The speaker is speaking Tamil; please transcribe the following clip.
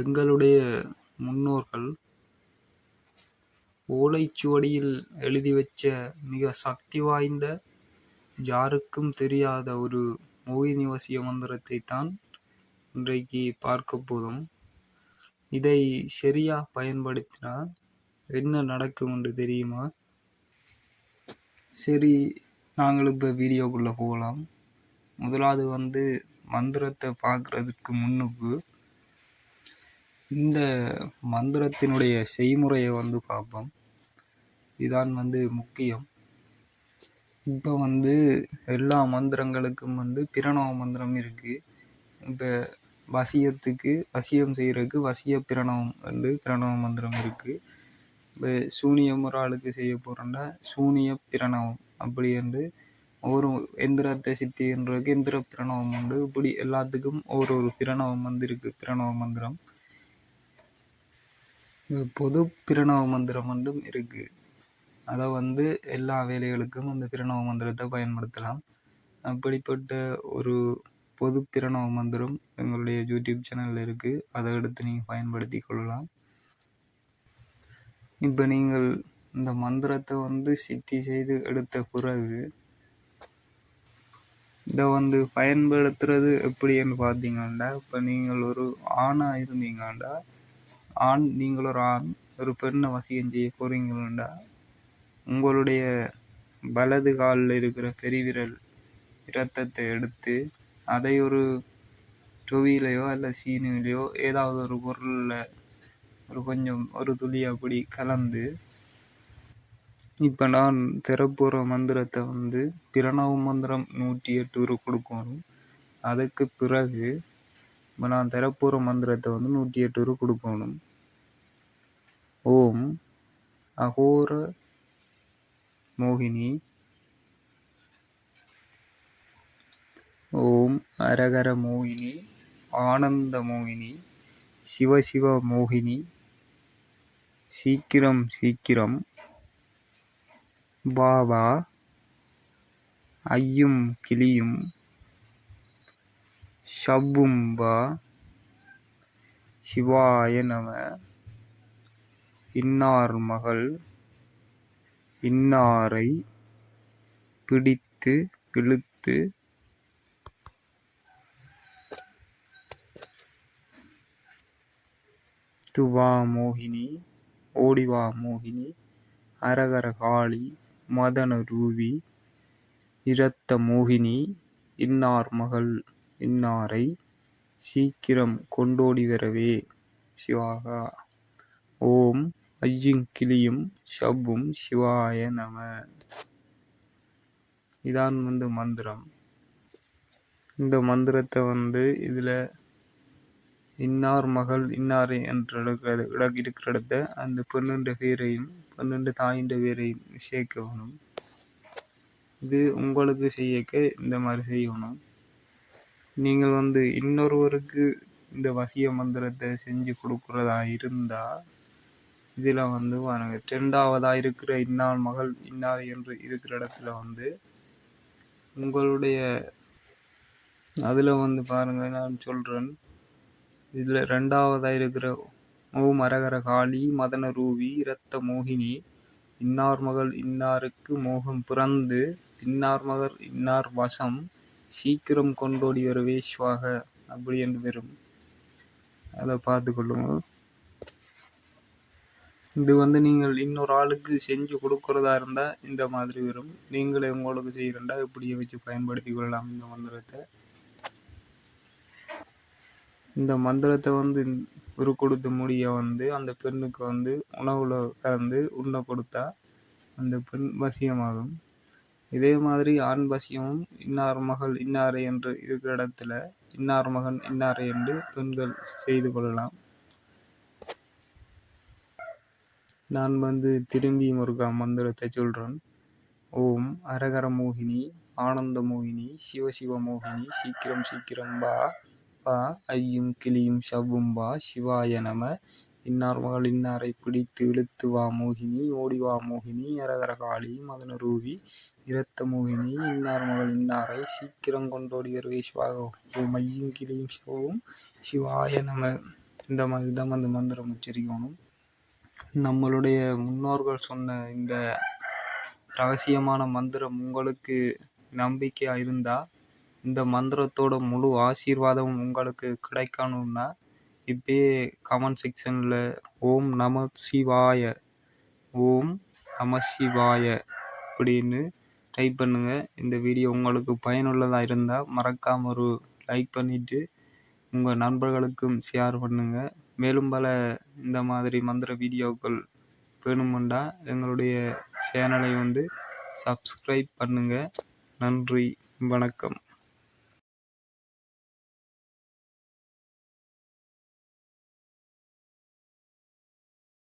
எங்களுடைய முன்னோர்கள் ஓலைச்சுவடியில் எழுதி வச்ச மிக சக்தி வாய்ந்த, யாருக்கும் தெரியாத ஒரு மோகினி வசிய மந்திரத்தை தான் இன்றைக்கு பார்க்க போதும். இதை சரியா பயன்படுத்தினால் என்ன நடக்கும் என்று தெரியுமா? சரி, நாங்கள் இப்போ வீடியோக்குள்ளே போகலாம். முதலாவது மந்திரத்தை பார்க்குறதுக்கு முன்னுக்கு இந்த மந்திரத்தினுடைய செய்முறையை பார்ப்போம். இதான் முக்கியம். இப்போ எல்லா மந்திரங்களுக்கும் பிரணவ மந்திரம் இருக்குது. இப்போ வசியம் செய்கிறதுக்கு வசிய பிரணவம் பிரணவ மந்திரம் இருக்குது. இப்போ சூனியம் ஒரு ஆளுக்கு செய்ய போகிறோன்னா சூனிய பிரணவம் அப்படி ஒவ்வொரு எந்திரத்தை சித்தின்றதுக்கு எந்திர பிரணவம் உண்டு. இப்படி எல்லாத்துக்கும் ஒரு பிரணவம் இருக்குது. பிரணவ மந்திரம், பொது பிரணவ மந்திரம் இருக்குது. அதை எல்லா வேலைகளுக்கும் அந்த பிரணவ மந்திரத்தை பயன்படுத்தலாம். அப்படிப்பட்ட ஒரு பொது பிரணவ மந்திரம் எங்களுடைய யூடியூப் சேனலில் இருக்குது. அதை எடுத்து நீங்கள் பயன்படுத்தி கொள்ளலாம். இப்போ நீங்கள் இந்த மந்திரத்தை சித்தி செய்து எடுத்த பிறகு இதை பயன்படுத்துறது எப்படின்னு பார்த்தீங்கன்னா, இப்போ நீங்கள் ஒரு ஆணாக இருந்தீங்கன்னா, நீங்கள் ஒரு ஆண் ஒரு பெண்ணை வசியம் செய்ய போகிறீங்கன்னா, உங்களுடைய வலது காலில் இருக்கிற பெருவிரல் இரத்தத்தை எடுத்து அதை ஒரு டொவிலையோ அல்ல சீனிலையோ ஏதாவது ஒரு பொருளில் ஒரு துளி அப்படி கலந்து, இப்போ நான் திறப்புற மந்திரத்தை பிரணவ மந்திரம் 108 உரு கொடுக்கணும். அதுக்கு பிறகு இப்போ நான் திறப்புற மந்திரத்தை 108 உரு கொடுக்கணும். ஓம் அகோர மோகினி, ஓம் அரகர மோகினி, ஆனந்த மோகினி, சிவசிவ மோகினி, சீக்கிரம் சீக்கிரம் வா, ஐயும் கிளியும் ஷவ்வும் வா, சிவாய நம, இன்னார் மகள் இன்னாரை பிடித்து இழுத்து வா மோகினி, ஓடிவா மோகினி, அரகர காளி, மதன ரூபி, இரத்த மோகினி, இன்னார் மகள் இன்னாரை சீக்கிரம் கொண்டோடி வரவே சிவாகா. ஓம் ஐயுங்கிளியும் ஷவ்வும் சிவாய நம. இதான் மந்திரம். இந்த மந்திரத்தை இதில் இன்னார் மகள் இன்னாரை என்று இருக்கிற இடத்த அந்த பெண்ணுன்ற பேரையும் பெண்ணுன்ற தாயின்ற பேரையும் சேர்க்க வேணும். இது உங்களுக்கு செய்யக்க இந்த மாதிரி செய்யணும். நீங்கள் இன்னொருவருக்கு இந்த வசிய மந்திரத்தை செஞ்சு கொடுக்குறதா இருந்தால் இதில் பாருங்க, 2வதாக இருக்கிற இன்னார் மகள் இன்னார் என்று இருக்கிற இடத்துல உங்களுடைய அதில் பாருங்க, நான் சொல்கிறேன். இதில் 2வதாக இருக்கிற ஓம் அரகர காளி, மதன ரூபி, இரத்த மோகினி, இன்னார் மகள் இன்னாருக்கு மோகம் பிறந்து இன்னார் மகள் இன்னார் வசம் சீக்கிரம் கொண்டோடி வரவே ஸ்வாக அப்படி என்று வரும். அதை பார்த்து கொள்ளுங்க. இது நீங்கள் இன்னொரு ஆளுக்கு செஞ்சு கொடுக்கறதா இருந்தால் இந்த மாதிரி வரும். நீங்களே உங்களுக்கு செய்யறா இப்படியே வச்சு பயன்படுத்தி கொள்ளலாம். இந்த மந்திரத்தை ஒரு கொடுத்த முடிய அந்த பெண்ணுக்கு உணவுல கலந்து உண்ண கொடுத்தா அந்த பெண் வசியமாகும். இதே மாதிரி ஆண் வசியமும் இன்னார் மகள் இன்னாரை என்று இருக்கிற இடத்துல இன்னார் மகன் இன்னாரை என்று பெண்கள் செய்து கொள்ளலாம். நான் திரும்பி முருகா மந்திரத்தை சொல்றேன். ஓம் அரகர மோகினி, ஆனந்த மோகினி, சிவசிவ மோகினி, சீக்கிரம் சீக்கிரம் வா, ஐயும் கிளியும் ஷவ்வும் வா, சிவாய நம, இன்னார் மகள் இன்னாரை பிடித்து இழுத்து வா மோகினி, ஓடிவா மோகினி, அரகர காளி, மதன ரூபி, இரத்த மோகினி, இன்னார் மகள் இன்னாரை சீக்கிரம் கொண்டோடி வருவே சிவாக. ஓம் ஐயும் கிளியும் ஷவ்வும் சிவாய நம. இந்த மாதிரி தான் வந்து மந்திரம் உச்சரிக்கணும். நம்மளுடைய முன்னோர்கள் சொன்ன இந்த ரகசியமான மந்திரம் உங்களுக்கு நம்பிக்கையாக இருந்தால், இந்த மந்திரத்தோட முழு ஆசீர்வாதம் உங்களுக்கு கிடைக்கணும்னா இப்பயே கமெண்ட் செக்ஷனில் ஓம் நம சிவாய, ஓம் நம சிவாய அப்படின்னு டைப் பண்ணுங்கள். இந்த வீடியோ உங்களுக்கு பயனுள்ளதாக இருந்தால் மறக்காமல் ஒரு லைக் பண்ணிவிட்டு உங்கள் நண்பர்களுக்கும் ஷேர் பண்ணுங்கள். மேலும் பல இந்த மாதிரி மந்திர வீடியோக்கள் வேணுமெண்டா எங்களுடைய சேனலை வந்து சப்ஸ்கிரைப் பண்ணுங்கள். நன்றி, வணக்கம்.